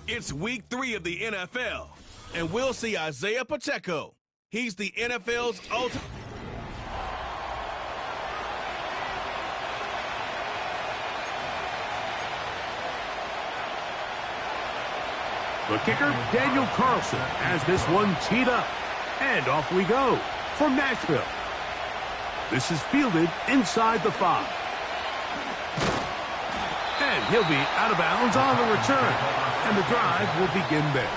It's week 3 of the NFL, and we'll see Isaiah Pacheco. He's the NFL's ultimate. The kicker, Daniel Carlson, has this one teed up. And off we go from Nashville. This is fielded inside the 5. And he'll be out of bounds on the return. And the drive will begin there.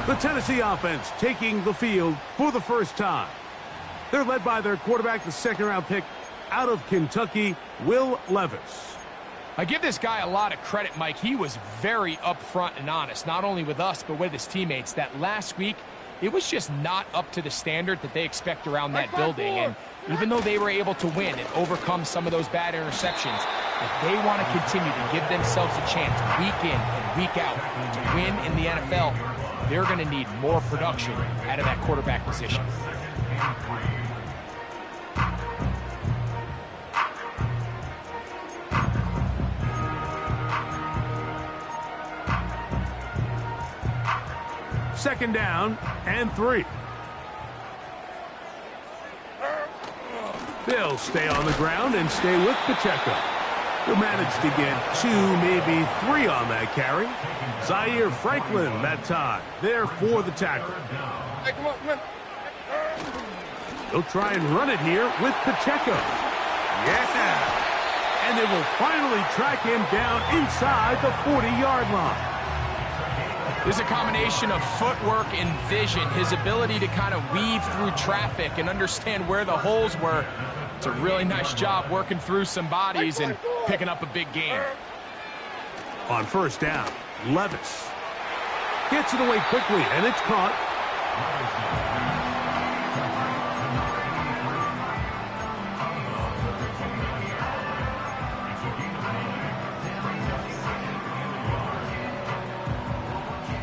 The Tennessee offense taking the field for the first time. They're led by their quarterback, the second-round pick out of Kentucky, Will Levis. I give this guy a lot of credit, Mike. He was very upfront and honest, not only with us, but with his teammates, that last week, it was just not up to the standard that they expect around that building. And even though they were able to win and overcome some of those bad interceptions, if they want to continue to give themselves a chance week in and week out to win in the NFL, they're going to need more production out of that quarterback position. Second down and 3. They'll stay on the ground and stay with Pacheco, who managed to get 2, maybe 3 on that carry. Zaire Franklin that time, there for the tackle. Hey, come on. They'll try and run it here with Pacheco. Yeah! And they will finally track him down inside the 40-yard line. There's a combination of footwork and vision, his ability to kind of weave through traffic and understand where the holes were. It's a really nice job working through some bodies and picking up a big gain. On first down, Levis gets it away quickly, and it's caught.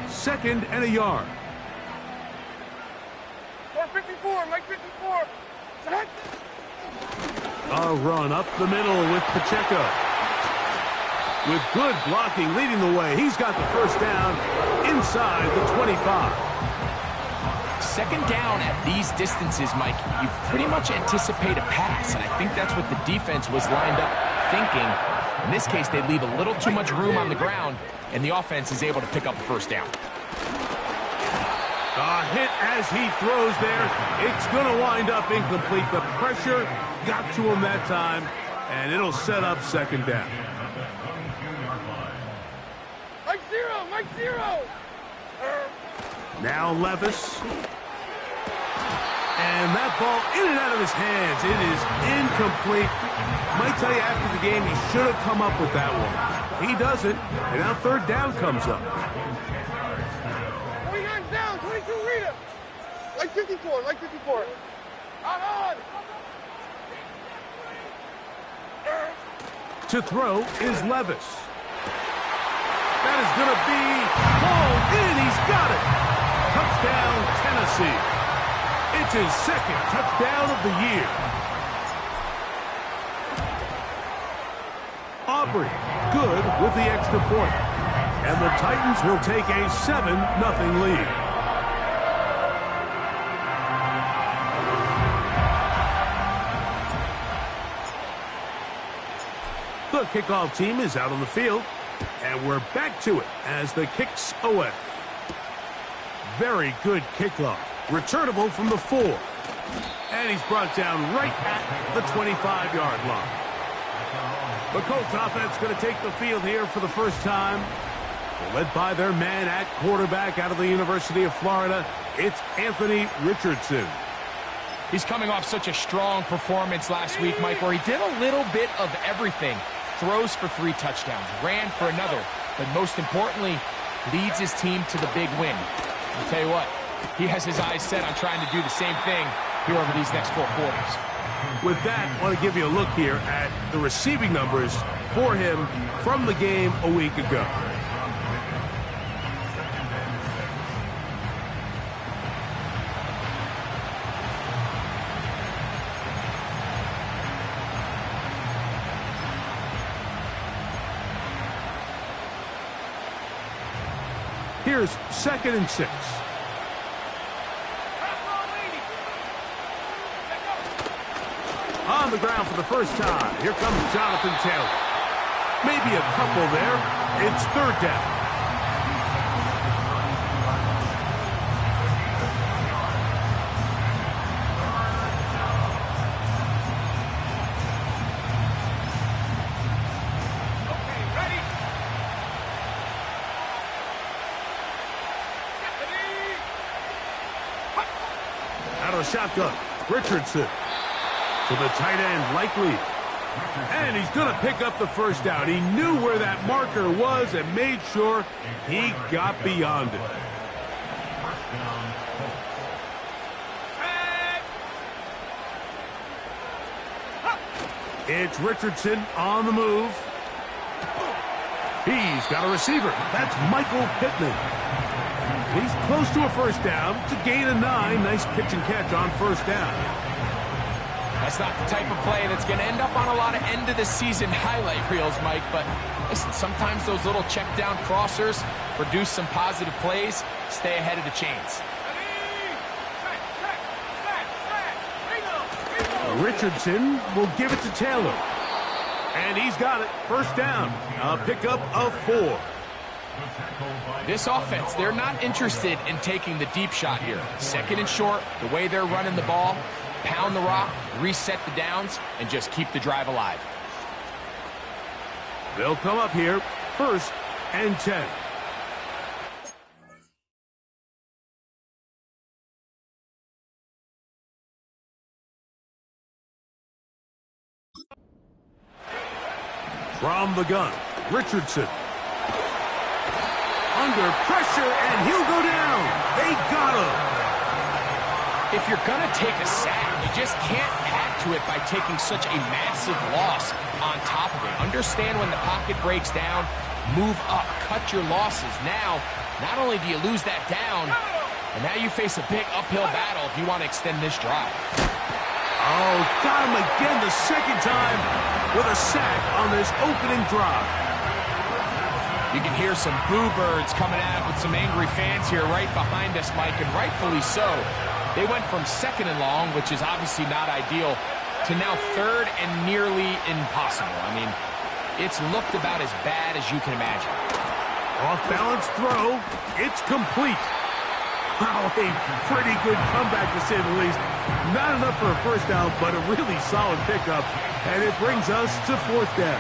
Second and a yard. 454, Mike 54. Set. A run up the middle with Pacheco. With good blocking leading the way, he's got the first down inside the 25. Second down at these distances, Mike, you pretty much anticipate a pass, and I think that's what the defense was lined up thinking. In this case, they leave a little too much room on the ground, and the offense is able to pick up the first down. A hit as he throws there. It's going to wind up incomplete. The pressure got to him that time, and it'll set up second down. Mike 0. Now Levis. And that ball in and out of his hands. It is incomplete. Might tell you after the game he should have come up with that one. He doesn't, and now third down comes up. 29 down, 22 Rita. Like 54. On. To throw is Levis. That is going to be hauled in. He's got it. Touchdown, Tennessee. It's his second touchdown of the year. Aubrey, good with the extra point. And the Titans will take a 7-0 lead. The kickoff team is out on the field, and we're back to it as the kick's away. Very good kickoff. Returnable from the 4. And he's brought down right at the 25-yard line. The Colts offense going to take the field here for the first time. They're led by their man at quarterback out of the University of Florida. It's Anthony Richardson. He's coming off such a strong performance last week, Mike, where he did a little bit of everything. Throws for 3 touchdowns, ran for another, but most importantly, leads his team to the big win. I'll tell you what, he has his eyes set on trying to do the same thing here over these next 4 quarters. With that, I want to give you a look here at the receiving numbers for him from the game a week ago. Here's 2nd and 6. On the ground for the first time. Here comes Jonathan Taylor. Maybe a couple there. It's 3rd down. Out of the shotgun, Richardson to the tight end, likely. And he's going to pick up the first down. He knew where that marker was and made sure he got beyond it. It's Richardson on the move. He's got a receiver. That's Michael Pittman. He's close to a first down to gain a 9. Nice pitch and catch on first down. That's not the type of play that's going to end up on a lot of end-of-the-season highlight reels, Mike. But listen, sometimes those little check-down crossers produce some positive plays. Stay ahead of the chains. Richardson will give it to Taylor. And he's got it. First down. A pickup of 4. This offense, they're not interested in taking the deep shot here. 2nd and short, the way they're running the ball, pound the rock, reset the downs, and just keep the drive alive. They'll come up here, 1st and 10. From the gun, Richardson. Under pressure, and he'll go down. They got him. If you're going to take a sack, you just can't add to it by taking such a massive loss on top of it. Understand when the pocket breaks down, move up, cut your losses. Now, not only do you lose that down, and now you face a big uphill battle if you want to extend this drive. Oh, got him again the 2nd time with a sack on this opening drive. You can hear some boo birds coming out with some angry fans here right behind us, Mike, and rightfully so. They went from 2nd and long, which is obviously not ideal, to now 3rd and nearly impossible. I mean, it's looked about as bad as you can imagine. Off-balance throw. It's complete. Wow, a pretty good comeback to say the least. Not enough for a first down, but a really solid pickup. And it brings us to 4th down.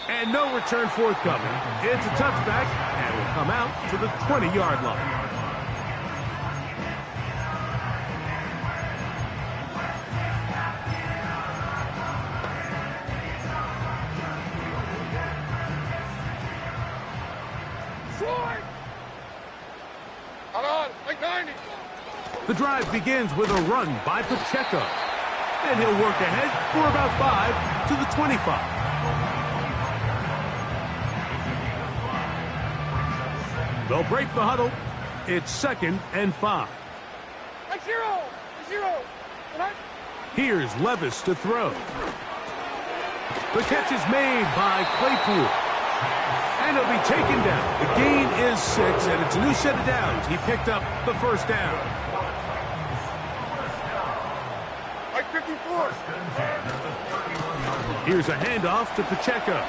And no return forthcoming. It's a touchback, and will come out to the 20-yard line. The drive begins with a run by Pacheco. And he'll work ahead for about 5 to the 25. They'll break the huddle. It's 2nd and 5. Zero. Here's Levis to throw. The catch is made by Claypool. And he'll be taken down. The gain is 6, and it's a new set of downs. He picked up the first down. Like 54. Here's a handoff to Pacheco.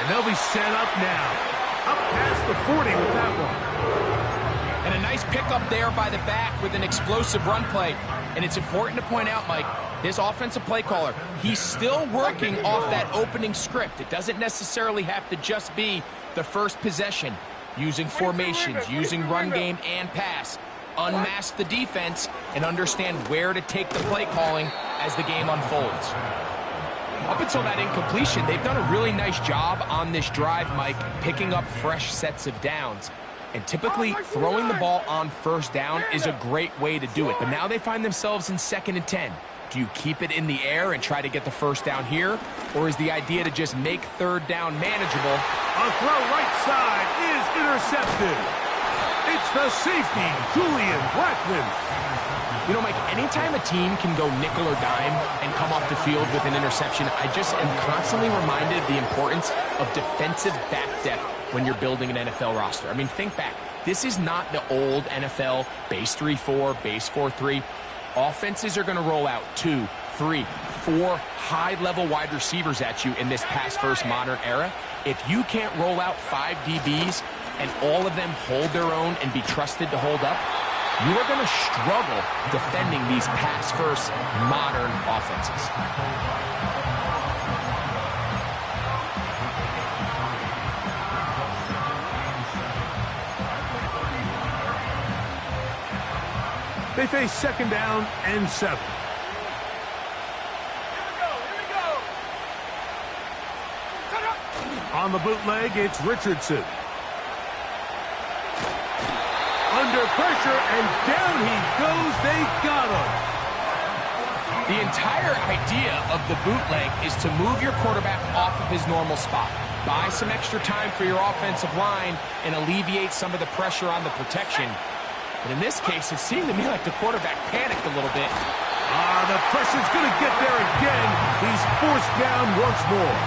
And they'll be set up now. Up past the 40 with that one. And a nice pickup there by the back with an explosive run play. And it's important to point out, Mike, this offensive play caller, he's still working off that opening script. It doesn't necessarily have to just be the first possession. Using formations, using run game and pass. Unmask the defense and understand where to take the play calling as the game unfolds. Up until that incompletion, they've done a really nice job on this drive, Mike, picking up fresh sets of downs. And typically, throwing the ball on first down is a great way to do it. But now they find themselves in 2nd and 10. Do you keep it in the air and try to get the first down here? Or is the idea to just make 3rd down manageable? A throw right side is intercepted. It's the safety, Julian Blackman. You know, Mike, anytime a team can go nickel or dime and come off the field with an interception, I just am constantly reminded of the importance of defensive back depth when you're building an NFL roster. I mean, think back. This is not the old NFL base 3-4, base 4-3. Offenses are going to roll out 2, 3, 4 high-level wide receivers at you in this pass-first modern era. If you can't roll out 5 DBs and all of them hold their own and be trusted to hold up, you are going to struggle defending these pass-first modern offenses. They face second down and 7. On the bootleg, it's Richardson. Under pressure, and down he goes. They got him. The entire idea of the bootleg is to move your quarterback off of his normal spot. Buy some extra time for your offensive line and alleviate some of the pressure on the protection. But in this case, it seemed to me like the quarterback panicked a little bit. The pressure's going to get there again. He's forced down once more.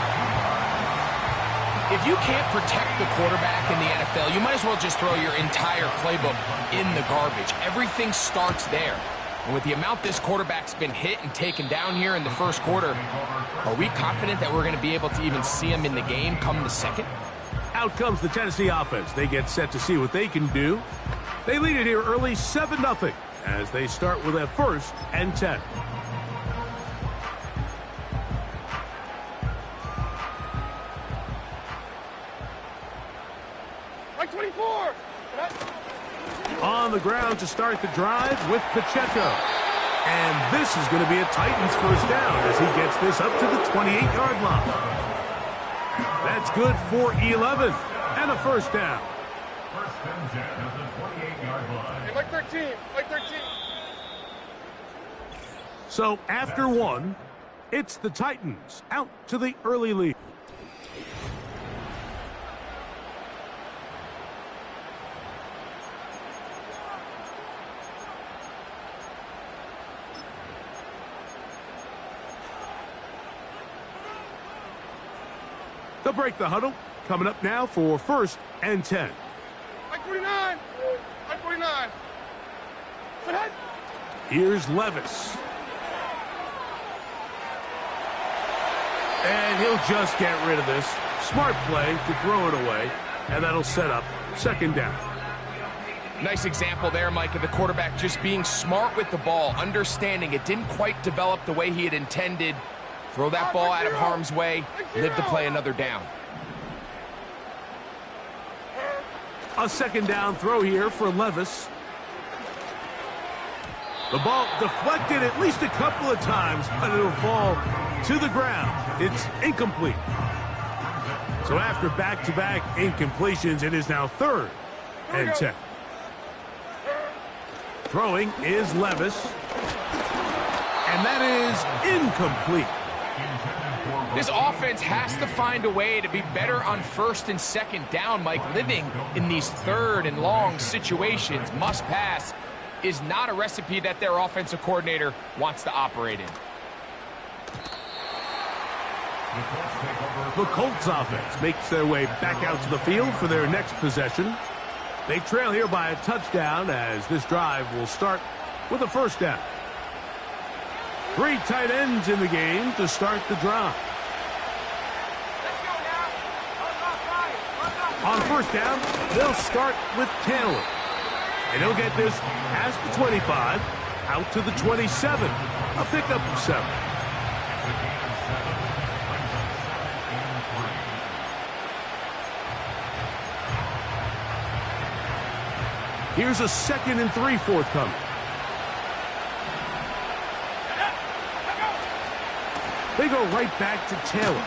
If you can't protect the quarterback in the NFL, you might as well just throw your entire playbook in the garbage. Everything starts there. And with the amount this quarterback's been hit and taken down here in the first quarter, are we confident that we're going to be able to even see him in the game come the second? Out comes the Tennessee offense. They get set to see what they can do. They lead it here early 7-0 as they start with a 1st and 10. Like 24. On the ground to start the drive with Pacheco. And this is going to be a Titans first down as he gets this up to the 28-yard line. That's good for 11 and a first down. Hey, like 13. Like 13. So after 1, it's the Titans out to the early lead. They'll break the huddle. Coming up now for 1st and 10. Like 49. Like 49. Here's Levis. And he'll just get rid of this. Smart play to throw it away. And that'll set up 2nd down. Nice example there, Mike, of the quarterback just being smart with the ball, understanding it didn't quite develop the way he had intended. Throw that ball out of harm's way, live to play another down. A 2nd down throw here for Levis. The ball deflected at least a couple of times, but it'll fall to the ground. It's incomplete. So after back-to-back incompletions, it is now 3rd and 10. Throwing is Levis. And that is incomplete. This offense has to find a way to be better on 1st and 2nd down, Mike. Living in these 3rd and long situations, must pass, is not a recipe that their offensive coordinator wants to operate in. The Colts offense makes their way back out to the field for their next possession. They trail here by a touchdown as this drive will start with a 1st down. 3 tight ends in the game to start the drive. On 1st down, they'll start with Taylor. And he'll get this past the 25, out to the 27. A pickup of 7. Here's a 2nd and 3 forthcoming. They go right back to Taylor.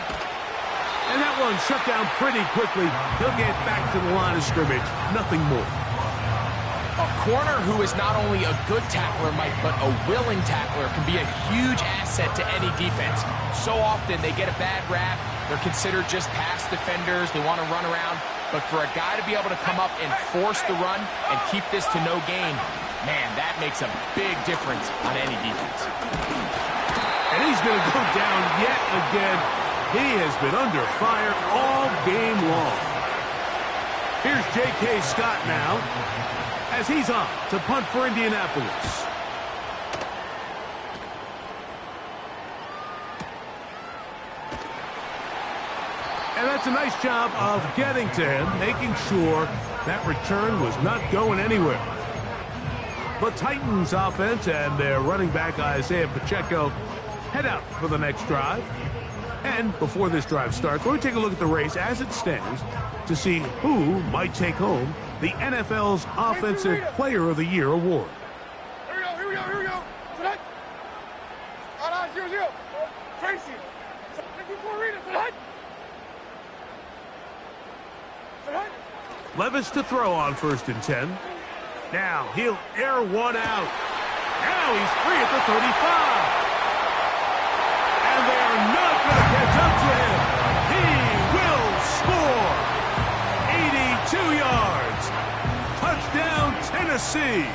And that one shut down pretty quickly. He'll get back to the line of scrimmage. Nothing more. A corner who is not only a good tackler, Mike, but a willing tackler can be a huge asset to any defense. So often they get a bad rap. They're considered just pass defenders. They want to run around. But for a guy to be able to come up and force the run and keep this to no gain, Man, that makes a big difference on any defense. And he's going to go down yet again. He has been under fire all game long. Here's J.K. Scott now as he's on to punt for Indianapolis. And that's a nice job of getting to him, making sure that return was not going anywhere. The Titans offense and their running back Isaiah Pacheco head out for the next drive. And before this drive starts, we're going to take a look at the race as it stands to see who might take home the NFL's Offensive Player of the Year award. Here we go. Tonight. 0-0. Tracy. Tonight. Levis to throw on 1st and 10. Now he'll air one out. Now he's free at the 35. And they are not going to catch up to him. He will score. 82 yards. Touchdown, Tennessee.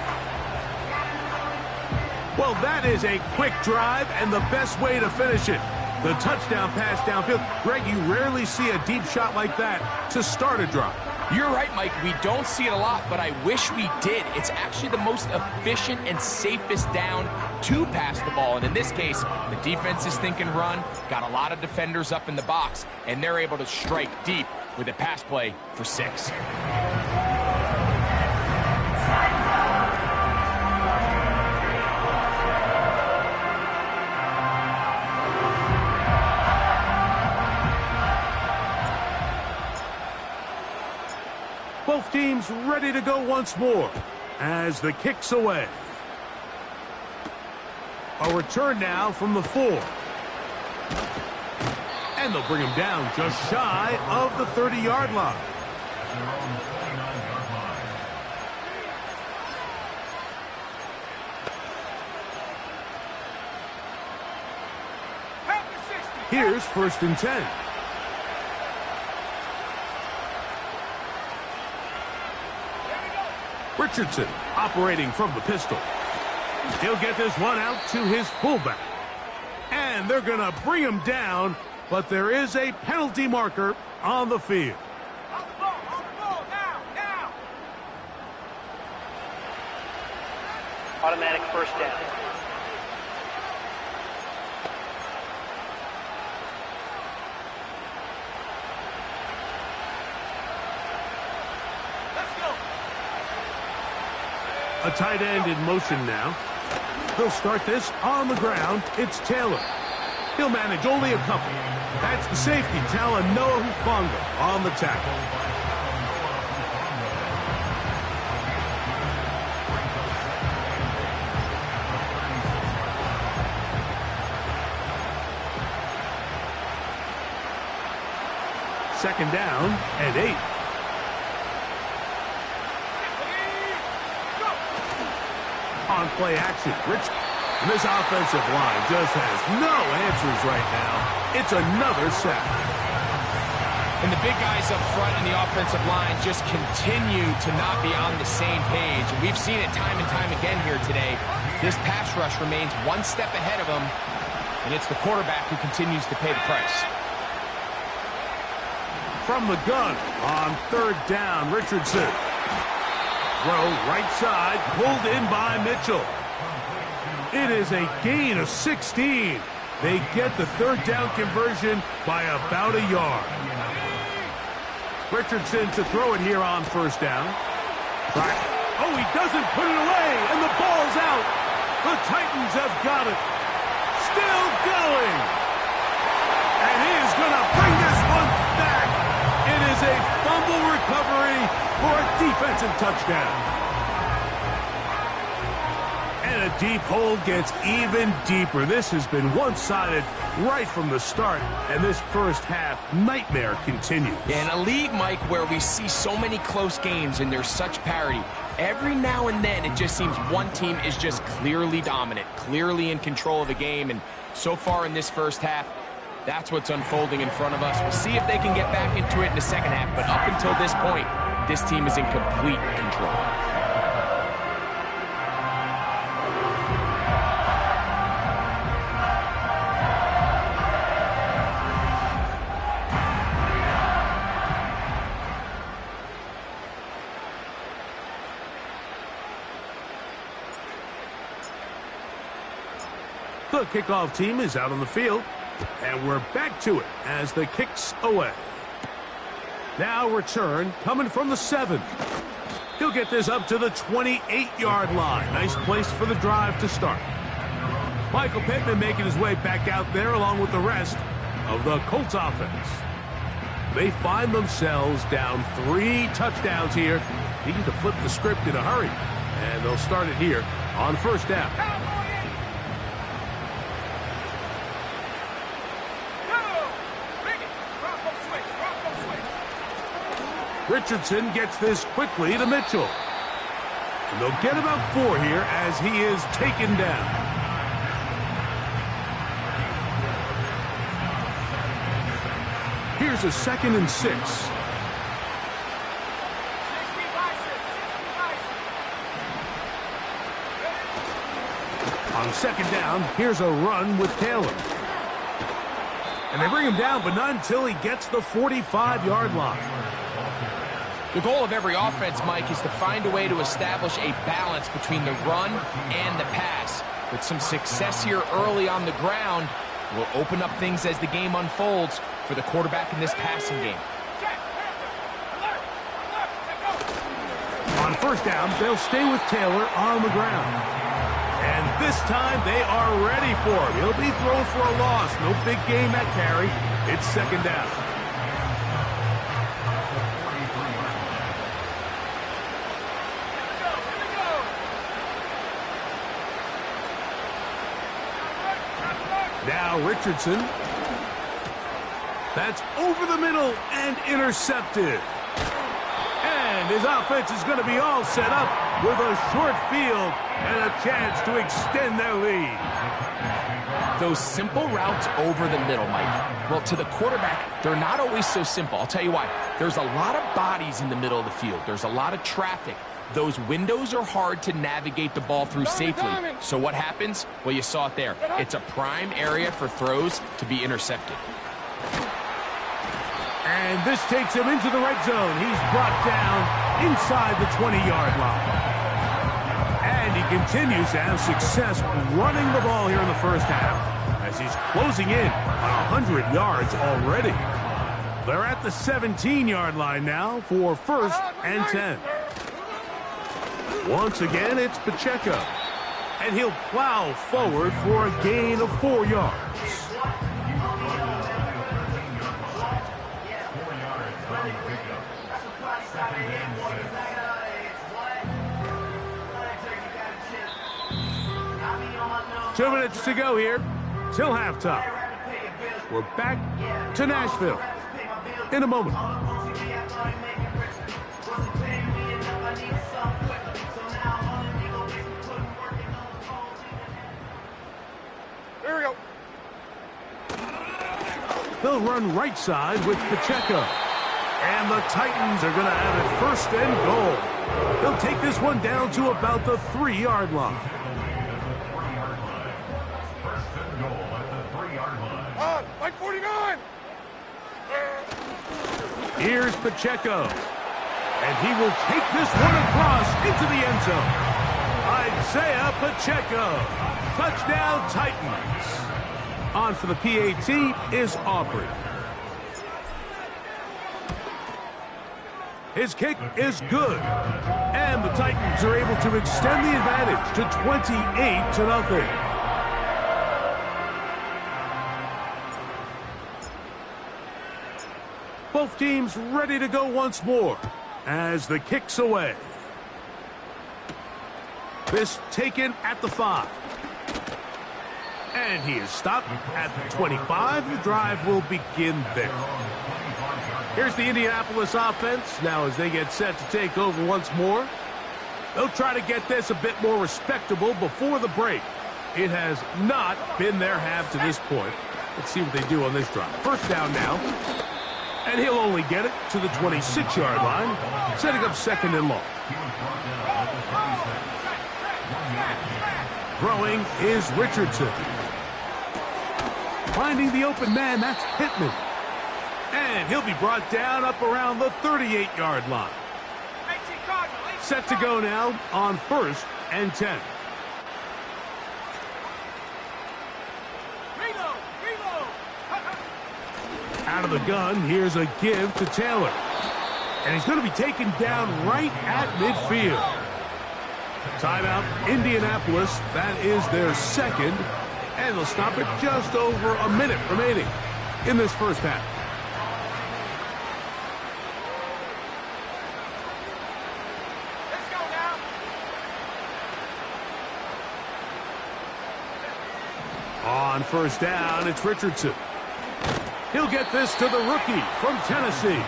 Well, that is a quick drive and the best way to finish it. The touchdown pass downfield. Greg, you rarely see a deep shot like that to start a drive. You're right, Mike. We don't see it a lot, but I wish we did. It's actually the most efficient and safest down to pass the ball. And in this case, the defense is thinking run, got a lot of defenders up in the box, and they're able to strike deep with a pass play for 6. Both teams ready to go once more as the kick's away. A return now from the 4. And they'll bring him down just shy of the 30-yard line. Here's 1st and 10. Richardson operating from the pistol. He'll get this one out to his fullback. And they're going to bring him down, but there is a penalty marker on the field. Automatic 1st down. A tight end in motion now. They'll start this on the ground. It's Taylor. He'll manage only a couple. That's the safety, Talanoa Hufanga on the tackle. Second down and 8. On play action, Rich. And this offensive line just has no answers right now. It's another sack. And the big guys up front in the offensive line just continue to not be on the same page. And we've seen it time and time again here today. This pass rush remains one step ahead of them, and it's the quarterback who continues to pay the price. From the gun on 3rd down, Richardson. Throw right side, pulled in by Mitchell. It is a gain of 16. They get the 3rd down conversion by about a yard. Richardson to throw it here on 1st down. Oh, he doesn't put it away, and the ball's out. The Titans have got it. Still going. And he is going to bring this one back. It is a fumble recovery for a defensive touchdown. And a deep hole gets even deeper. This has been one-sided right from the start, and this first half nightmare continues. In a league, Mike, where we see so many close games and there's such parity, every now and then it just seems one team is just clearly dominant, clearly in control of the game, and so far in this first half, that's what's unfolding in front of us. We'll see if they can get back into it in the second half, but up until this point, this team is in complete control. The kickoff team is out on the field, and we're back to it as the kick's away. Now return coming from the 7. He'll get this up to the 28-yard line. Nice place for the drive to start. Michael Pittman making his way back out there along with the rest of the Colts offense. They find themselves down 3 touchdowns here, needing to flip the script in a hurry. And they'll start it here on first down. Richardson gets this quickly to Mitchell. And they'll get about 4 here as he is taken down. Here's a 2nd and 6. On 2nd down, here's a run with Taylor. And they bring him down, but not until he gets the 45-yard line. The goal of every offense, Mike, is to find a way to establish a balance between the run and the pass. With some success here early on the ground, will open up things as the game unfolds for the quarterback in this passing game. On first down, they'll stay with Taylor on the ground. And this time, they are ready for him. He'll be thrown for a loss. No big game that carry. It's 2nd down. Now Richardson. That's over the middle and intercepted. And his offense is going to be all set up with a short field and a chance to extend their lead. Those simple routes over the middle, Mike. Well, to the quarterback, they're not always so simple. I'll tell you why. There's a lot of bodies in the middle of the field. There's a lot of traffic. Those windows are hard to navigate the ball through safely. So what happens? Well, you saw it there. It's a prime area for throws to be intercepted. And this takes him into the red zone. He's brought down inside the 20-yard line. And he continues to have success running the ball here in the first half as he's closing in on 100 yards already. They're at the 17-yard line now for 1st and 10. Once again, it's Pacheco. And he'll plow forward for a gain of 4 yards. Two minutes to go here till halftime. We're back to Nashville in a moment. Here we go. They'll run right side with Pacheco. And the Titans are going to have it 1st and goal. They'll take this one down to about the 3-yard line. Like 49. Here's Pacheco. And he will take this one across into the end zone. Isaiah Pacheco. Touchdown Titans. On for the PAT is Aubrey. His kick is good. And the Titans are able to extend the advantage to 28-0. Both teams ready to go once more as the kick's away. This taken at the 5. And he is stopped at the 25. The drive will begin there. Here's the Indianapolis offense now as they get set to take over once more. They'll try to get this a bit more respectable before the break. It has not been their half to this point. Let's see what they do on this drive. First down now. And he'll only get it to the 26-yard line, setting up 2nd and long. Throwing is Richardson. Finding the open man, that's Pittman. And he'll be brought down up around the 38-yard line. Set to go now on 1st and 10. Out of the gun, here's a give to Taylor. And he's going to be taken down right at midfield. Timeout, Indianapolis. That is their second. And they'll stop it just over a minute remaining in this first half. Let's go now. On first down, it's Richardson. He'll get this to the rookie from Tennessee.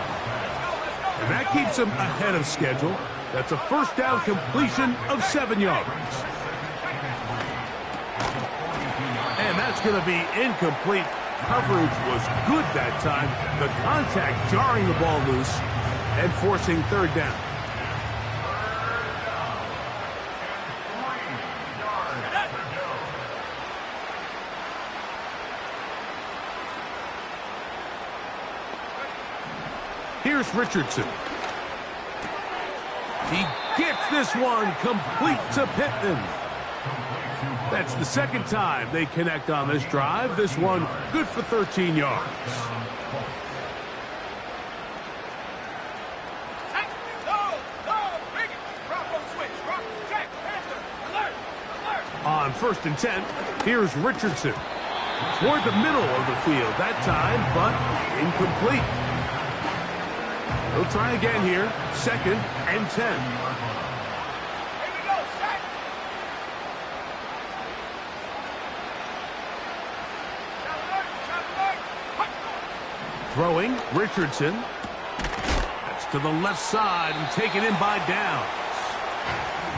And that keeps him ahead of schedule. That's a first down completion of 7 yards. And that's going to be incomplete. Coverage was good that time. The contact jarring the ball loose and forcing third down. Here's Richardson. He gets this one complete to Pittman. That's the second time they connect on this drive. This one good for 13 yards. On first and 10, here's Richardson. Toward the middle of the field that time, but incomplete. He'll try again here. Second and 10. Here we go, set. Throwing, Richardson. That's to the left side and taken in by Downs.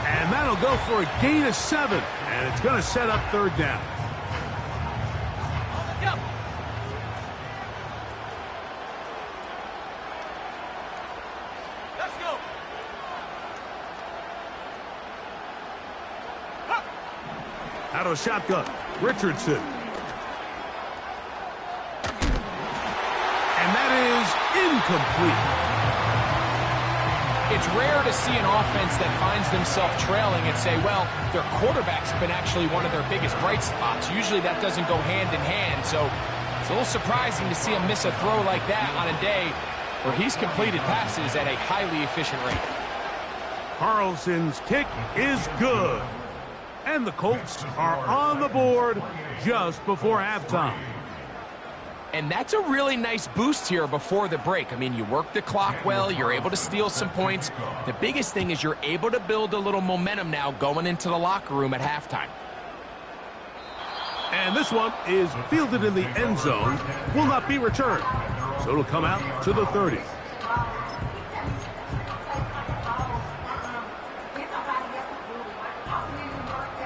And that'll go for a gain of 7. And it's going to set up third down. Out of shotgun, Richardson. And that is incomplete. It's rare to see an offense that finds themselves trailing and say, well, their quarterback's been actually one of their biggest bright spots. Usually that doesn't go hand in hand, so it's a little surprising to see him miss a throw like that on a day where he's completed passes at a highly efficient rate. Carlson's kick is good. And the Colts are on the board just before halftime. And that's a really nice boost here before the break. I mean, you work the clock well, you're able to steal some points. The biggest thing is you're able to build a little momentum now going into the locker room at halftime. And this one is fielded in the end zone, will not be returned. So it'll come out to the 30.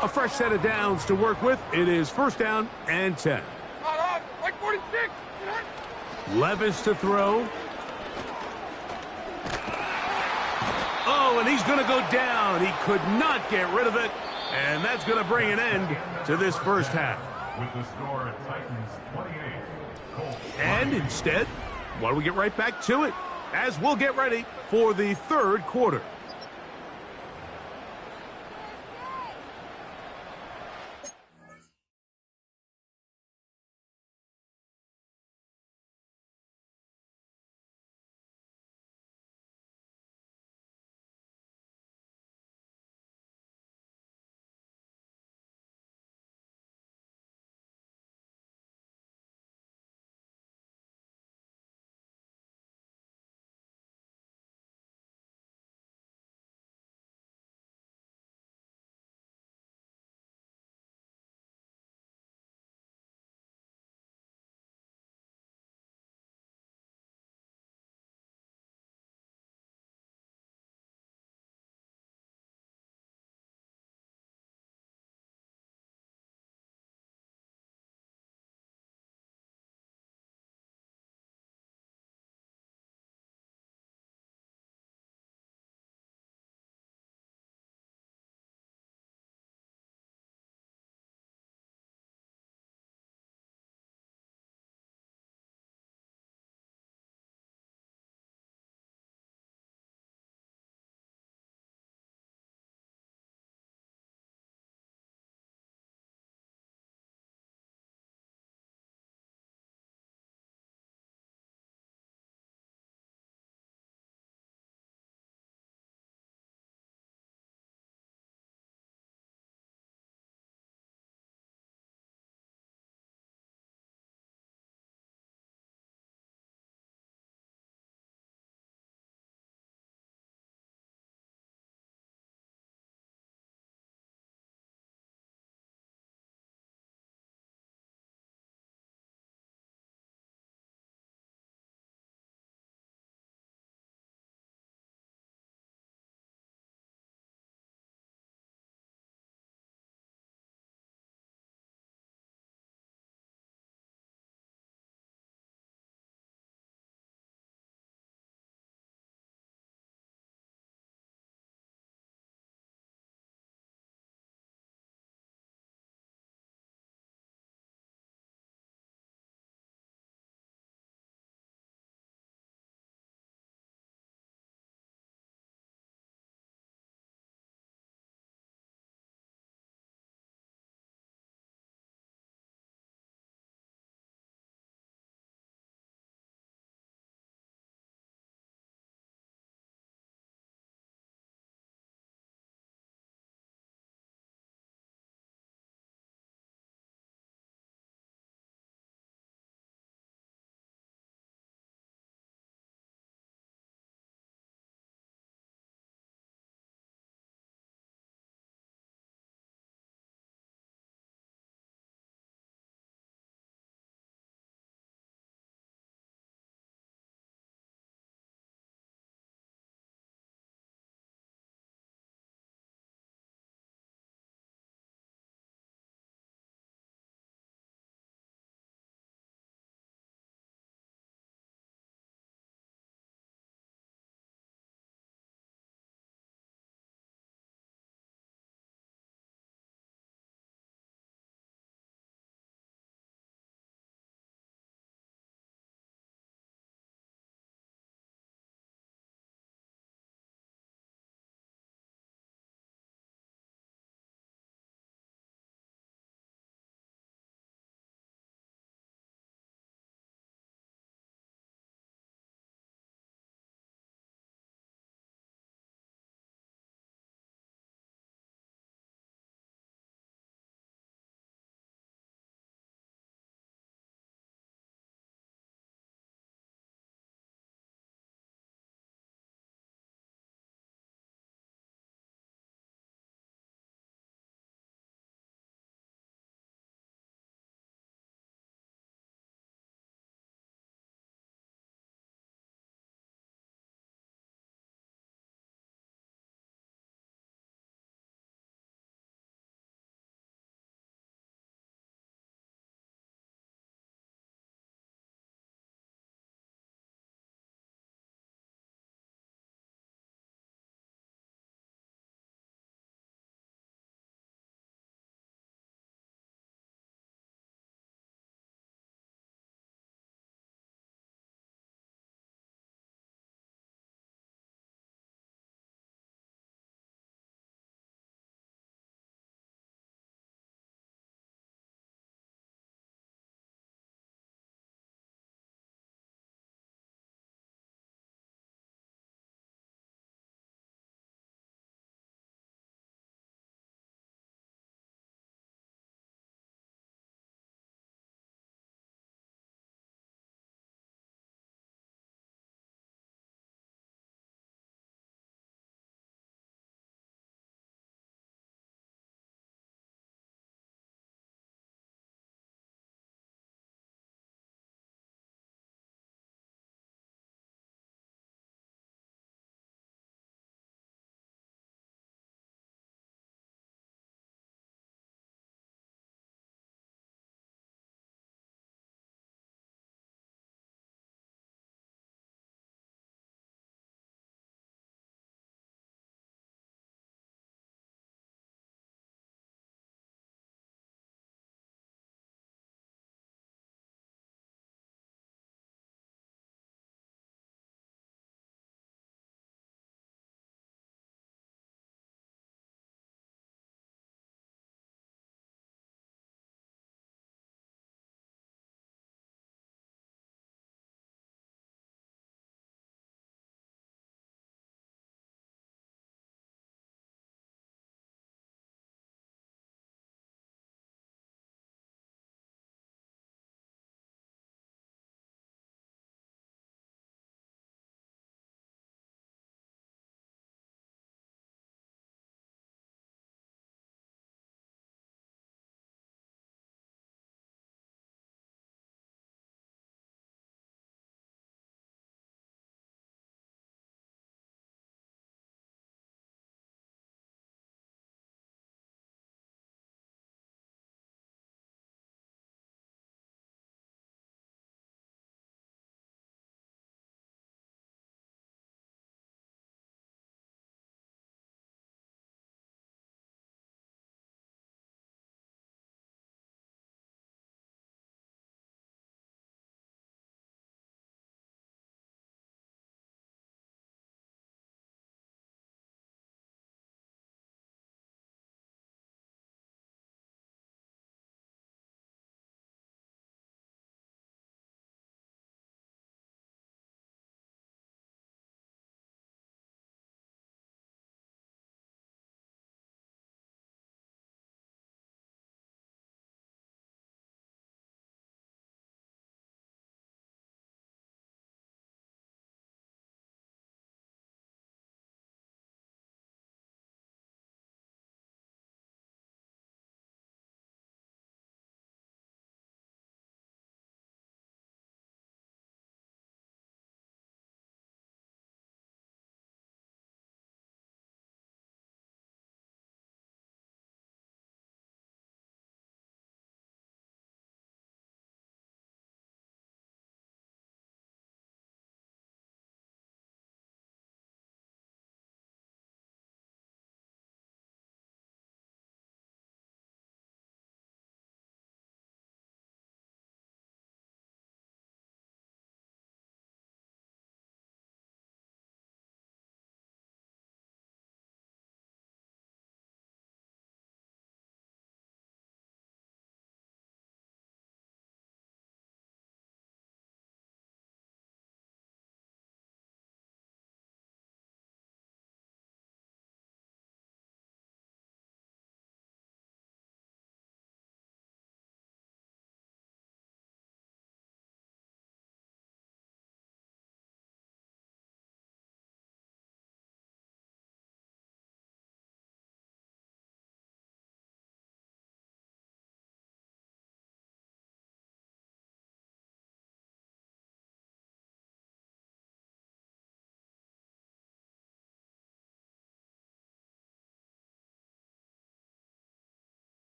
A fresh set of downs to work with. It is first down and 10. Like 46. Levis to throw. Oh, and he's going to go down. He could not get rid of it. And that's going to bring an end to this first half. With the score, Titans 28. Colts. And instead, why don't we get right back to it as we'll get ready for the third quarter.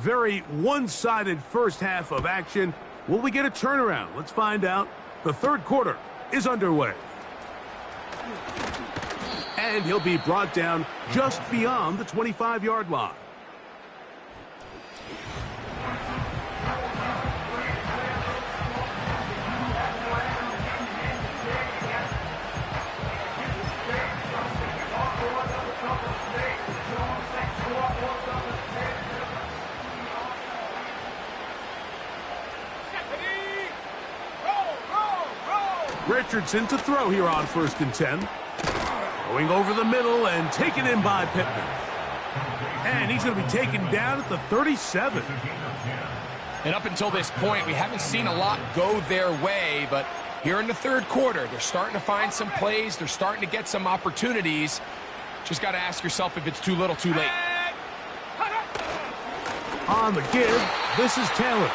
Very one-sided first half of action. Will we get a turnaround? Let's find out. The third quarter is underway. And he'll be brought down just beyond the 25-yard line. Richardson to throw here on 1st and 10. Going over the middle and taken in by Pittman. And he's going to be taken down at the 37. And up until this point, we haven't seen a lot go their way, but here in the third quarter, they're starting to find some plays. They're starting to get some opportunities. Just got to ask yourself if it's too little, too late. On the give, this is Taylor.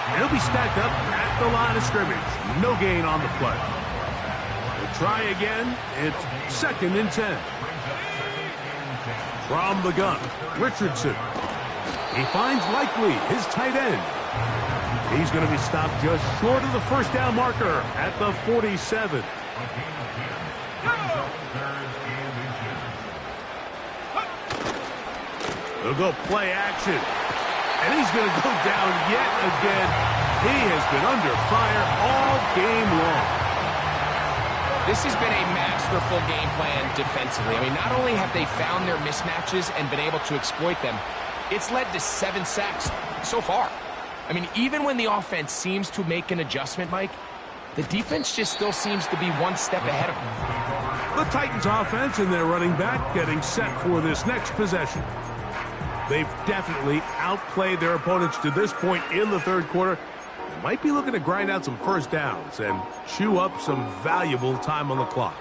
And he'll be stacked up at the line of scrimmage. No gain on the play. We'll try again. It's 2nd and 10. From the gun, Richardson. He finds Likely, his tight end. He's going to be stopped just short of the first down marker at the 47. They'll go play action. And he's going to go down yet again. He has been under fire all game long. This has been a masterful game plan defensively. I mean, not only have they found their mismatches and been able to exploit them, it's led to 7 sacks so far. I mean, even when the offense seems to make an adjustment, Mike, the defense just still seems to be one step ahead of them. The Titans offense and their running back getting set for this next possession. They've definitely outplayed their opponents to this point in the third quarter. They might be looking to grind out some first downs and chew up some valuable time on the clock.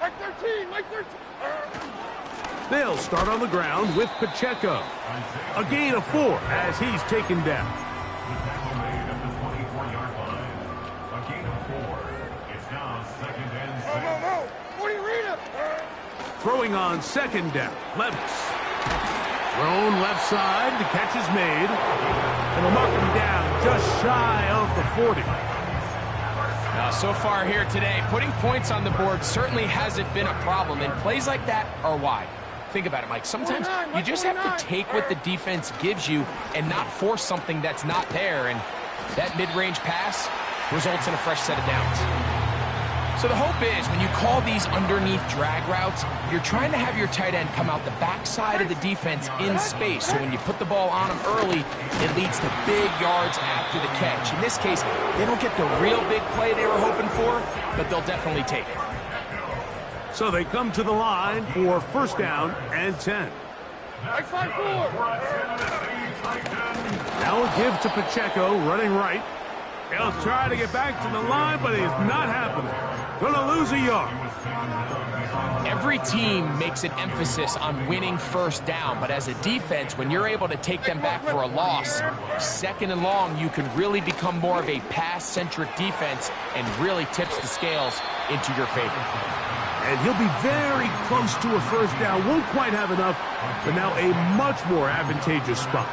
Mike 13, Mike 13. They'll start on the ground with Pacheco. A gain of 4 as he's taken down. The tackle made at the 24-yard line. A gain of 4. It's now 2nd and 6. No. What do you read it? Throwing on 2nd down, Levis. Thrown left side, the catch is made. And they'll mark him down just shy of the 40. Now, so far here today, putting points on the board certainly hasn't been a problem, and plays like that are why. Think about it, Mike. Sometimes you just have to take what the defense gives you and not force something that's not there, and that mid-range pass results in a fresh set of downs. So the hope is when you call these underneath drag routes, you're trying to have your tight end come out the backside of the defense in space. So when you put the ball on him early, it leads to big yards after the catch. In this case, they don't get the real big play they were hoping for, but they'll definitely take it. So they come to the line for 1st down and 10. Mike 5-4. Now a give to Pacheco, running right. He'll try to get back to the line, but it's not happening. Gonna lose a yard. Every team makes an emphasis on winning 1st down, but as a defense, when you're able to take them back for a loss, 2nd and long, you can really become more of a pass-centric defense and really tips the scales into your favor. And he'll be very close to a 1st down. Won't quite have enough, but now a much more advantageous spot.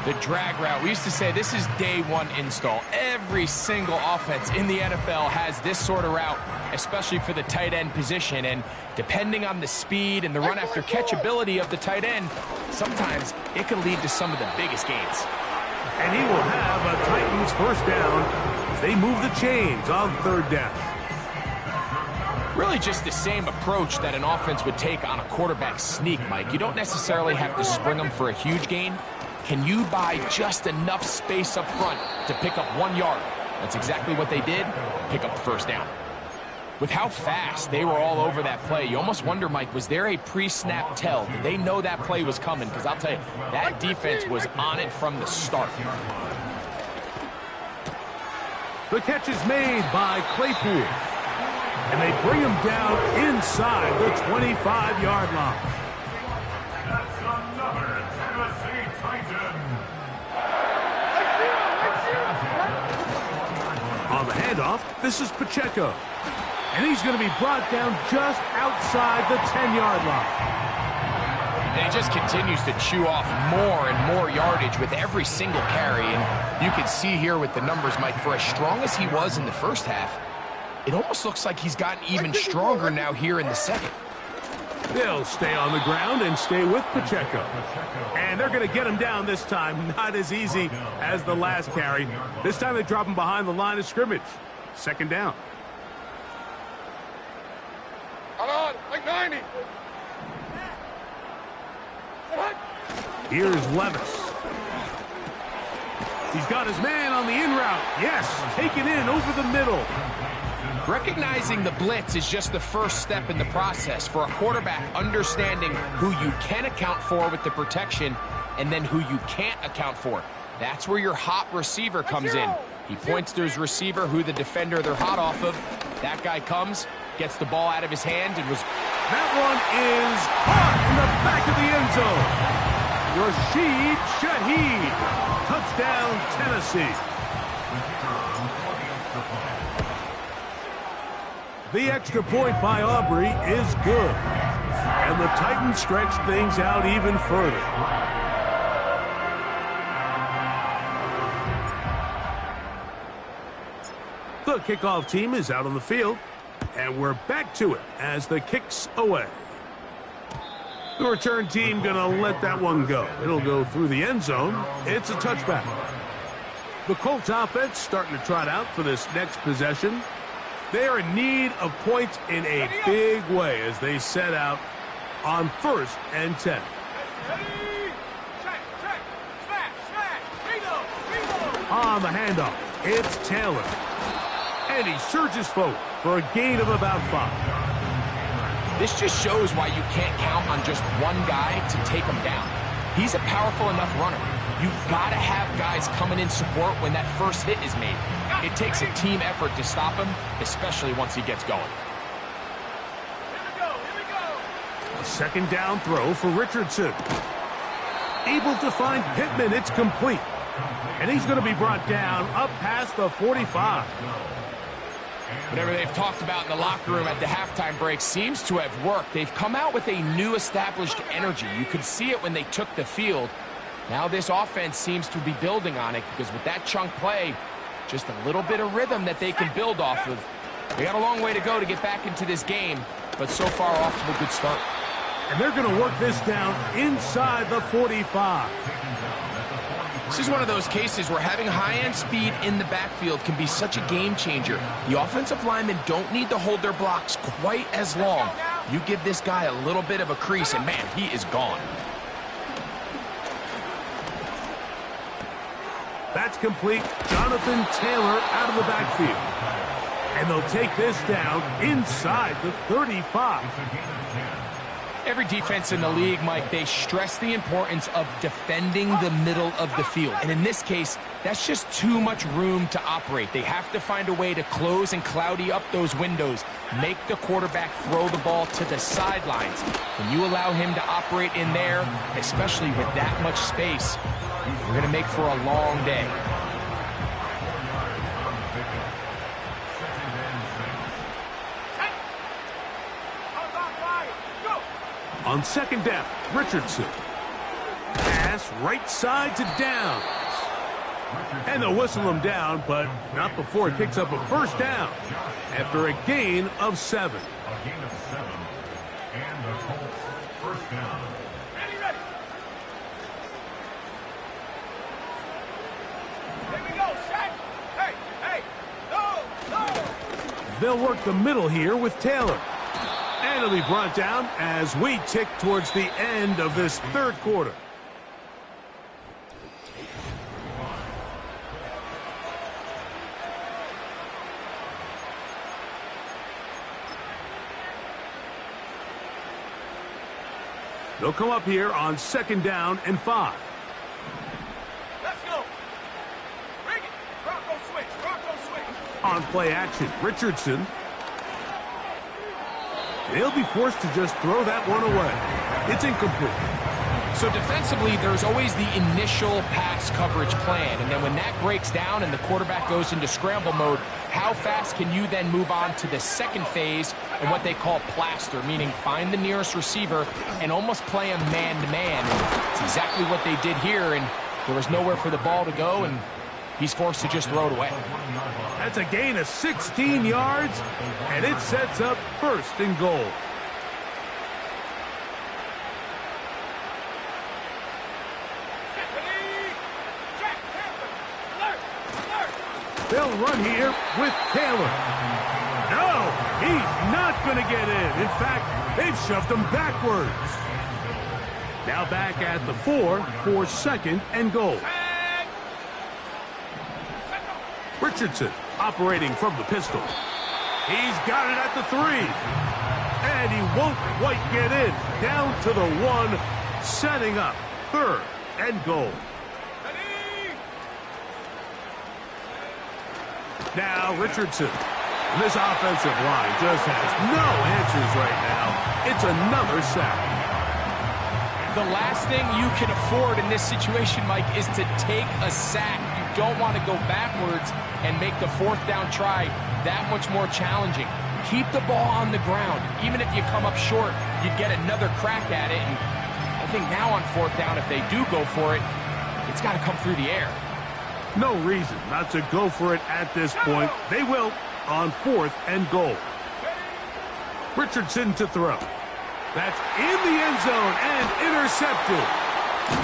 The drag route, we used to say this is day 1 install. Every single offense in the NFL has this sort of route, especially for the tight end position. And depending on the speed and the run after catch ability of the tight end, sometimes it can lead to some of the biggest gains. And he will have a Titans 1st down as they move the chains on 3rd down. Really just the same approach that an offense would take on a quarterback sneak, Mike. You don't necessarily have to spring them for a huge gain. Can you buy just enough space up front to pick up 1 yard? That's exactly what they did. Pick up the 1st down. With how fast they were all over that play, you almost wonder, Mike, was there a pre-snap tell? Did they know that play was coming? Because I'll tell you, that defense was on it from the start. The catch is made by Claypool. And they bring him down inside the 25-yard line. That's another Tennessee Titan. On the handoff, this is Pacheco. And he's going to be brought down just outside the 10-yard line. And he just continues to chew off more and more yardage with every single carry. And you can see here with the numbers, Mike, for as strong as he was in the first half, it almost looks like he's gotten even stronger now here in the second. They'll stay on the ground and stay with Pacheco. And they're going to get him down this time. Not as easy as the last carry. This time they drop him behind the line of scrimmage. Second down. Hold on, like 90. Here's Levis. He's got his man on the in route. Yes, taken in over the middle. Recognizing the blitz is just the first step in the process for a quarterback, understanding who you can account for with the protection and then who you can't account for. That's where your hot receiver comes in. He points to his receiver, who the defender they're hot off of. That guy comes, gets the ball out of his hand, and was... That one is caught in the back of the end zone. Rashid Shaheed. Touchdown, Tennessee. The extra point by Aubrey is good. And the Titans stretch things out even further. The kickoff team is out on the field. And we're back to it as the kick's away. The return team going to let that one go. It'll go through the end zone. It's a touchback. The Colts offense starting to trot out for this next possession. They are in need of points in a big way as they set out on 1st and 10. On the handoff, it's Taylor. And he surges forward for a gain of about 5. This just shows why you can't count on just one guy to take him down. He's a powerful enough runner. You've got to have guys coming in support when that first hit is made. It takes a team effort to stop him, especially once he gets going. A second down throw for Richardson. Able to find Pittman. It's complete. And he's going to be brought down up past the 45. Whatever they've talked about in the locker room at the halftime break seems to have worked. They've come out with a new established energy. You could see it when they took the field. Now this offense seems to be building on it because with that chunk play, just a little bit of rhythm that they can build off of. They got a long way to go to get back into this game, but so far off to a good start. And they're going to work this down inside the 45. This is one of those cases where having high-end speed in the backfield can be such a game changer. The offensive linemen don't need to hold their blocks quite as long. You give this guy a little bit of a crease, and man, he is gone. That's complete. Jonathan Taylor out of the backfield. And they'll take this down inside the 35. Every defense in the league, Mike, they stress the importance of defending the middle of the field. And in this case, that's just too much room to operate. They have to find a way to close and cloudy up those windows, make the quarterback throw the ball to the sidelines. When you allow him to operate in there, especially with that much space, you're going to make for a long day. On second down, Richardson. Pass right side to Downs. And they'll whistle him down, but not before he picks up a first down after a gain of 7. A gain of 7. And the Colts first down. Ready. Here we go, set. Hey, no. They'll work the middle here with Taylor. And he'll be brought down as we tick towards the end of this third quarter. They'll come up here on second down and 5. Let's go. Bring it. Bronco switch. On play action, Richardson. They'll be forced to just throw that one away. It's incomplete. So defensively, there's always the initial pass coverage plan, and then when that breaks down and the quarterback goes into scramble mode, How fast can you then move on to the second phase and what they call plaster, meaning find the nearest receiver and almost play him man-to-man. It's exactly what they did here, and there was nowhere for the ball to go, and he's forced to just throw it away. That's a gain of 16 yards, and it sets up first and goal. They'll run here with Taylor. No, he's not going to get in. In fact, they've shoved him backwards. Now back at the 4 for second and goal. Richardson operating from the pistol. He's got it at the 3. And he won't quite get in. Down to the 1, setting up third and goal. Now Richardson. This offensive line just has no answers right now. It's another sack. The last thing you can afford in this situation, Mike, is to take a sack. You don't want to go backwards and make the fourth down try that much more challenging. Keep the ball on the ground. Even if you come up short, you get another crack at it. And I think now on fourth down, if they do go for it, it's got to come through the air. No reason not to go for it at this point. They will on fourth and goal. Richardson to throw. That's in the end zone and intercepted.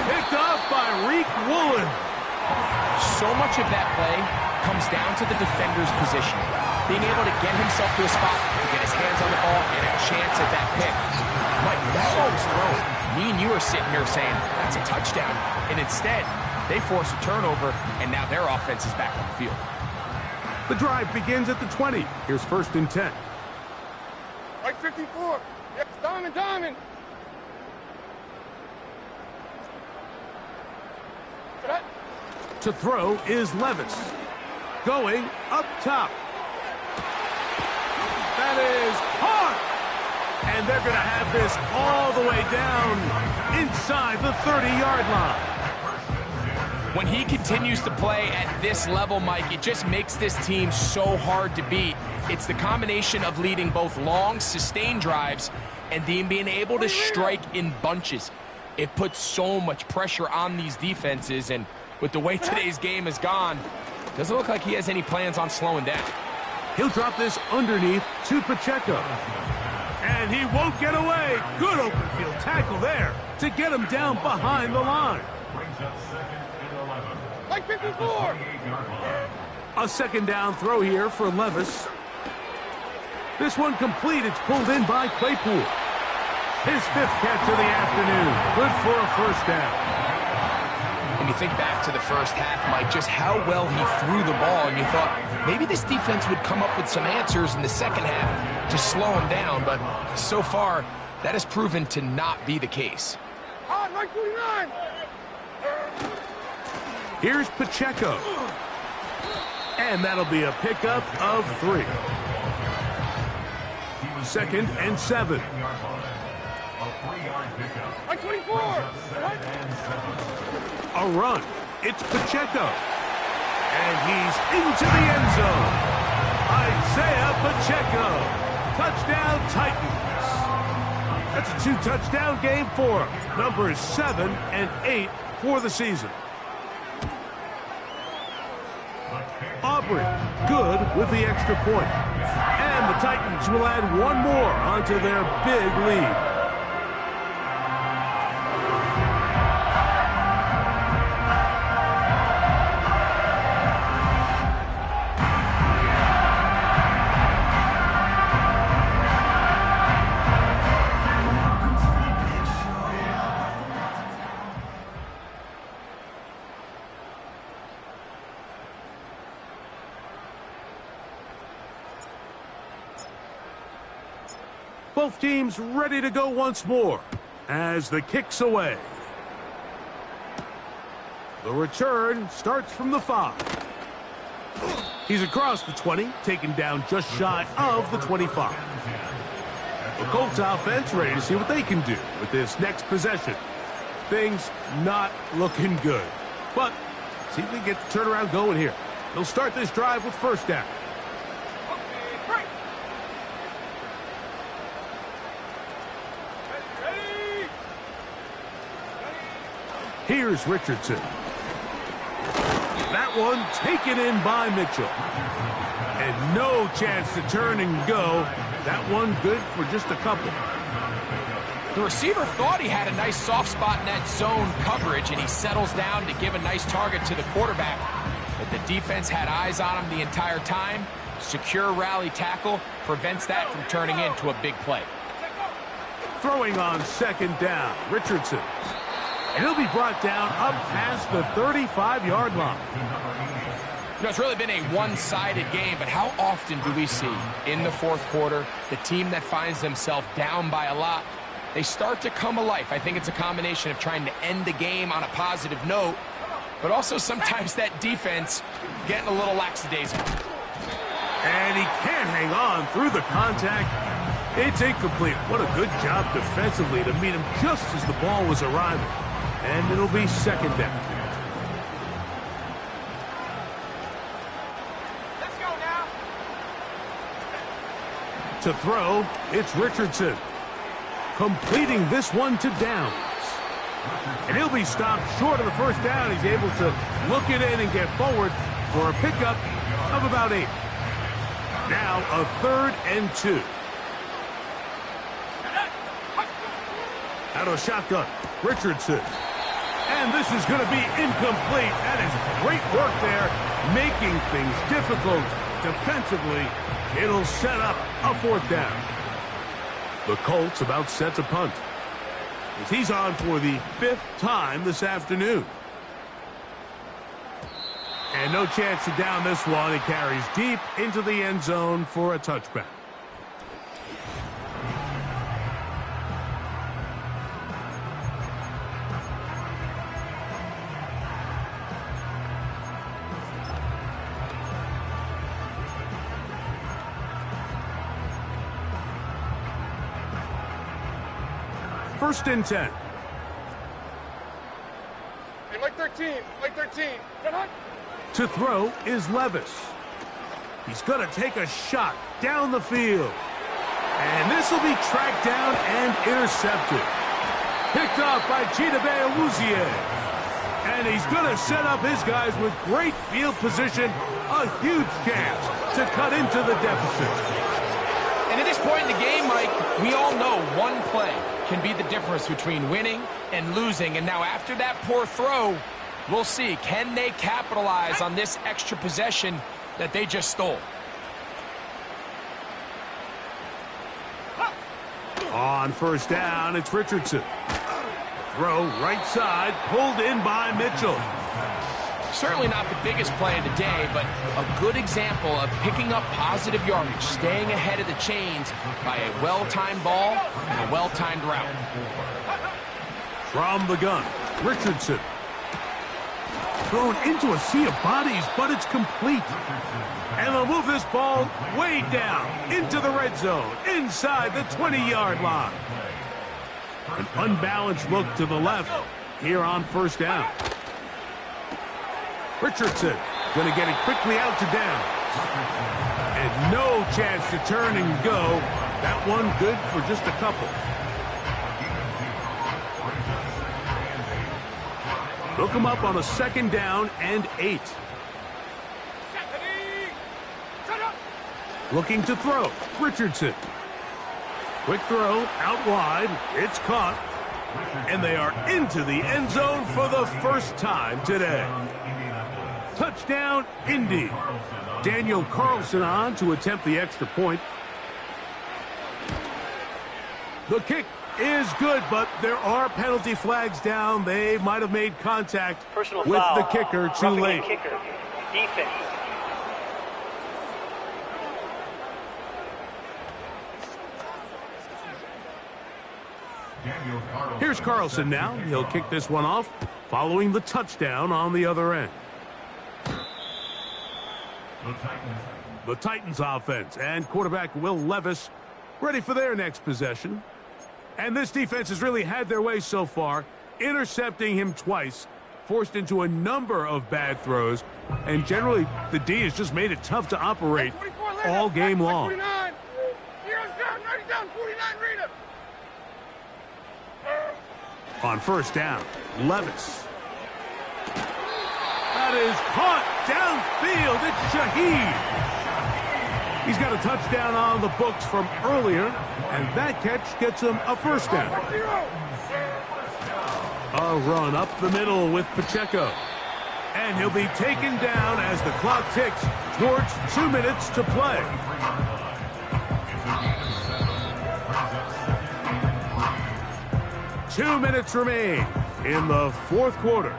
Picked off by Reek Woolen. So much of that play comes down to the defender's position. Being able to get himself to a spot, to get his hands on the ball, and a chance at that pick. Mike, that ball was thrown. Me and you are sitting here saying, that's a touchdown. And instead, they force a turnover, and now their offense is back on the field. The drive begins at the 20. Here's first and 10. Like 54. Yes, diamond. To throw is Levis. Going up top. That is hard. And they're going to have this all the way down inside the 30-yard line. When he continues to play at this level, Mike, it just makes this team so hard to beat. It's the combination of leading both long, sustained drives and then being able to strike in bunches. It puts so much pressure on these defenses, and with the way today's game has gone, doesn't look like he has any plans on slowing down. He'll drop this underneath to Pacheco. And he won't get away. Good open field tackle there to get him down behind the line. Like 54. A second down throw here for Levis. This one complete. It's pulled in by Claypool. His 5th catch of the afternoon. Good for a first down. When you think back to the first half, Mike, just how well he threw the ball, and you thought maybe this defense would come up with some answers in the second half to slow him down, but so far, that has proven to not be the case. Like 49. Here's Pacheco. And that'll be a pickup of 3. Second and 7. Like 24. A run. It's Pacheco. And he's into the end zone. Isaiah Pacheco. Touchdown Titans. That's a 2-touchdown game for him. Numbers 7 and 8 for the season. Aubrey, good with the extra point. And the Titans will add one more onto their big lead. Both teams ready to go once more as the kick's away. The return starts from the 5. He's across the 20, taken down just shy of the 25. The Colts offense ready to see what they can do with this next possession. Things not looking good, but see if they get the turnaround going here. They'll start this drive with first down. Here's Richardson. That one taken in by Mitchell. And no chance to turn and go. That one good for just a couple. The receiver thought he had a nice soft spot in that zone coverage, and he settles down to give a nice target to the quarterback. But the defense had eyes on him the entire time. Secure rally tackle prevents that from turning into a big play. Throwing on second down, Richardson. And he'll be brought down up past the 35-yard line. You know, it's really been a one-sided game, but how often do we see in the fourth quarter the team that finds themselves down by a lot, they start to come alive? I think it's a combination of trying to end the game on a positive note, but also sometimes that defense getting a little lackadaisical. And he can't hang on through the contact. It's incomplete. What a good job defensively to meet him just as the ball was arriving. And it'll be second down. Let's go now. To throw, it's Richardson. Completing this one to Downs. And he'll be stopped short of the first down. He's able to look it in and get forward for a pickup of about 8. Now a 3rd and 2. Out of shotgun, Richardson. And this is going to be incomplete. That is great work there, making things difficult defensively. It'll set up a 4th down. The Colts about set to punt, as he's on for the 5th time this afternoon. And no chance to down this one. It carries deep into the end zone for a touchback. First and 10. Hey, Mike 13. Mike 13. Get on. To throw is Levis. He's going to take a shot down the field. And this will be tracked down and intercepted. Picked off by Chise. And he's going to set up his guys with great field position. A huge chance to cut into the deficit. And at this point in the game, Mike, we all know one play can be the difference between winning and losing. And now after that poor throw, we'll see, can they capitalize on this extra possession that they just stole? On first down, it's Richardson. Throw right side, pulled in by Mitchell. Certainly not the biggest play of the day, but a good example of picking up positive yardage, staying ahead of the chains by a well-timed ball and a well-timed route. From the gun, Richardson. Thrown into a sea of bodies, but it's complete. And they'll move this ball way down into the red zone, inside the 20-yard line. An unbalanced look to the left here on first down. Richardson going to get it quickly out to Downs. And no chance to turn and go. That one good for just a couple. Hook him up on a 2nd down and 8. Looking to throw. Richardson. Quick throw out wide. It's caught. And they are into the end zone for the first time today. Touchdown, Indy. Daniel Carlson on to attempt the extra point. The kick is good, but there are penalty flags down. They might have made contact Personal with foul. the kicker too Roughing late. the kicker. Defense. Here's Carlson now. He'll kick this one off, following the touchdown on the other end. The Titans offense and quarterback Will Levis ready for their next possession. And this defense has really had their way so far, intercepting him twice, forced into a number of bad throws, and generally the D has just made it tough to operate all game long. 49. Heroes down, 90 down, 49, read it. On first down, Levis. that is caught downfield. It's Chise. He's got a touchdown on the books from earlier, and that catch gets him a first down. A run up the middle with Pacheco. And he'll be taken down as the clock ticks towards 2 minutes to play. Two minutes remain in the fourth quarter.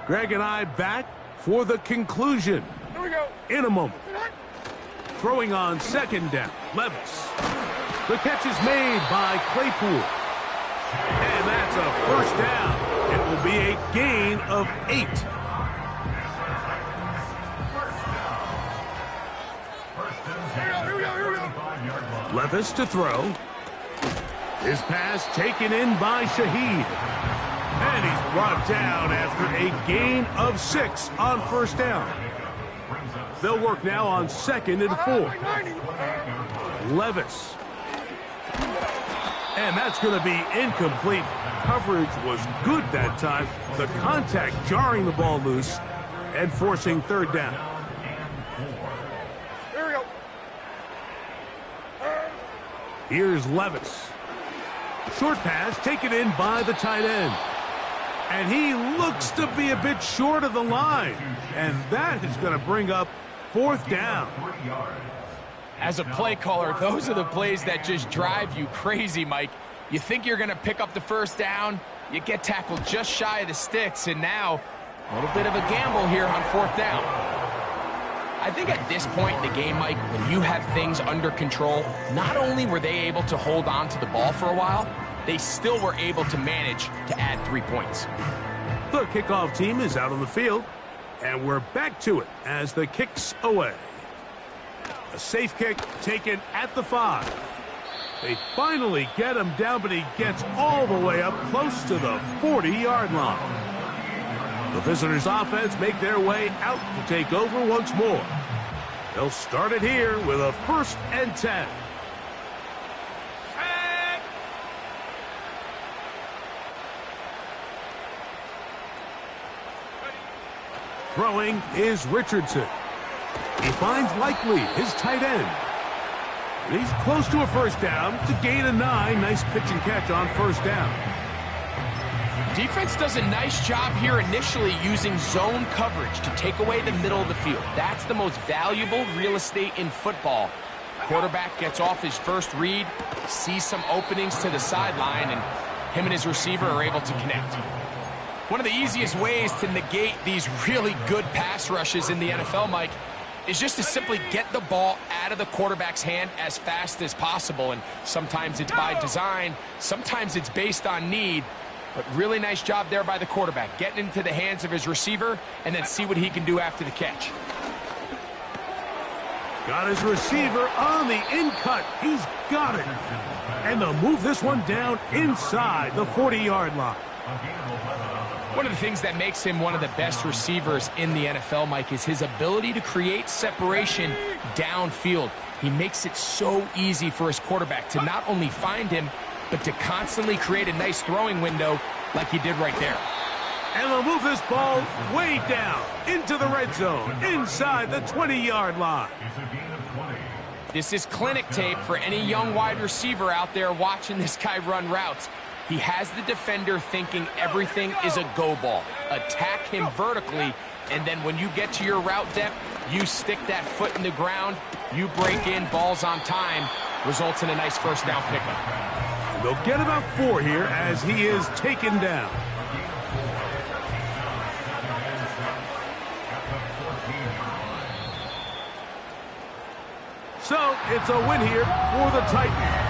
Greg and I back for the conclusion in a moment. Throwing on second down, Levis. The catch is made by Claypool. And that's a first down. It will be a gain of 8. Levis to throw. His pass taken in by Shaheed. And he's brought down after a gain of 6 on first down. They'll work now on 2nd and 4. Levis. And that's going to be incomplete. Coverage was good that time. The contact jarring the ball loose and forcing third down. Here we go. Here's Levis. Short pass taken in by the tight end. And he looks to be a bit short of the line. And that is going to bring up fourth down. As a play caller, those are the plays that just drive you crazy, Mike. You think you're going to pick up the first down, you get tackled just shy of the sticks, and now a little bit of a gamble here on fourth down. I think at this point in the game, Mike, when you have things under control, not only were they able to hold on to the ball for a while, they still were able to manage to add 3 points. The kickoff team is out on the field, and we're back to it as the kick's away. A safe kick taken at the 5. They finally get him down, but he gets all the way up close to the 40-yard line. The visitors' offense make their way out to take over once more. They'll start it here with a 1st and 10. Throwing is Richardson. He finds Likely, his tight end. And he's close to a first down to gain a 9. Nice pitch and catch on first down. Defense does a nice job here initially using zone coverage to take away the middle of the field. That's the most valuable real estate in football. Quarterback gets off his first read, sees some openings to the sideline, and him and his receiver are able to connect. One of the easiest ways to negate these really good pass rushes in the NFL, Mike, is just to simply get the ball out of the quarterback's hand as fast as possible. And sometimes it's by design, sometimes it's based on need. But really nice job there by the quarterback, getting into the hands of his receiver and then see what he can do after the catch. Got his receiver on the in-cut. He's got it. And they'll move this one down inside the 40-yard line. One of the things that makes him one of the best receivers in the NFL, Mike, is his ability to create separation downfield. He makes it so easy for his quarterback to not only find him, but to constantly create a nice throwing window like he did right there. And they'll move this ball way down into the red zone, inside the 20-yard line. This is clinic tape for any young wide receiver out there watching this guy run routes. He has the defender thinking everything is a go ball. Attack him vertically, and then when you get to your route depth, you stick that foot in the ground, you break in, balls on time, results in a nice first down pickup. And they'll get about 4 here as he is taken down. So it's a win here for the Titans.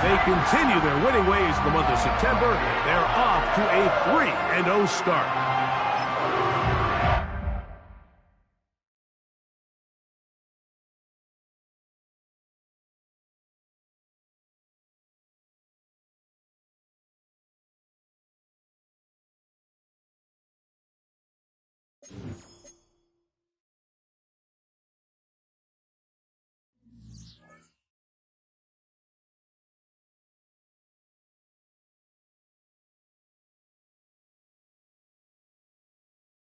They continue their winning ways in the month of September. They're off to a 3-0 start.